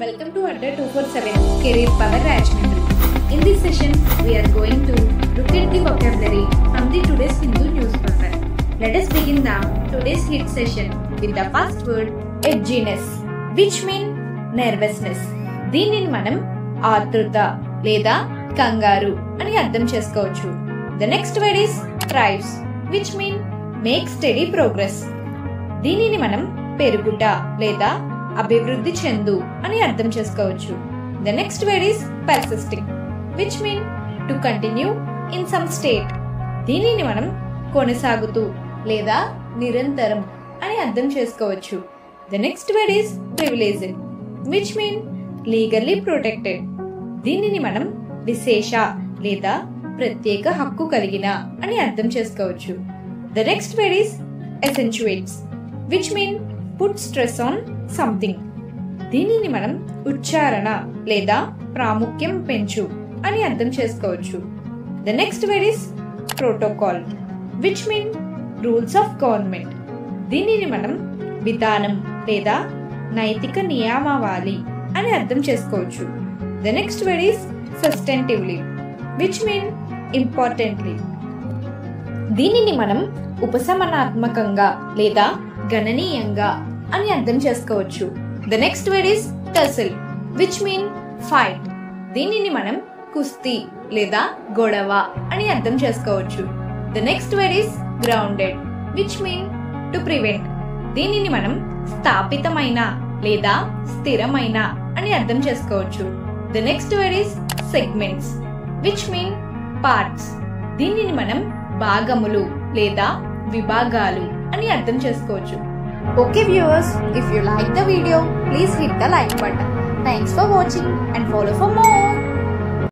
Welcome to Adda 247 Career Power Rajmundry. In this session, we are going to look at the vocabulary from the today's Hindu newspaper. Let us begin the today's hit session with the first word edginess, which means nervousness. దీనిని మనం ఆతృత లేదా కంగారు అని అర్థం చేసుకోవచ్చు. The next word is thrives, which means make steady progress. దీనిని మనం పెరుగుట లేదా అభివృద్ధి చెందు అని అర్థం చేసుకోవచ్చు. The next word is persisting, which means to continue in some state. దీనిని మనం కొనసాగుతూ లేదా నిరంతరం అని అర్థం చేసుకోవచ్చు. The next word is privileged, which means legally protected. దీనిని మనం విశేష లేదా ప్రత్యేక హక్కు కలిగిన అని అర్థం చేసుకోవచ్చు. The next word is accentuates, which means put stress on something. దీనిని మనం ఉచ్చారణ లేదా ప్రాముఖ్యం పెంచు అని అర్థం చేసుకోవచ్చు. The next word is protocol, which means rules of government. దీనిని మనం విధానం లేదా నైతిక నియమావళి అని అర్థం చేసుకోవచ్చు. The next word is substantively, which means importantly. దీనిని మనం ఉపశమనాత్మకంగా లేదా గణనీయంగా అని అర్థం చేసుకోవచ్చు. The next word is tussle, which means fight. దీనిని మనం కుస్తీ లేదా గొడవ అని అర్థం చేసుకోవచ్చు. The next word is grounded, which means to prevent. దీనిని మనం స్థాపితమైన లేదా స్థిరమైన అని అర్థం చేసుకోవచ్చు. The next word is segments, which means parts. దీనిని మనం భాగములు లేదా విభాగాలు అని అర్థం చేసుకోవచ్చు. Okay viewers, if you like the video, please hit the like button. Thanks for watching and follow for more.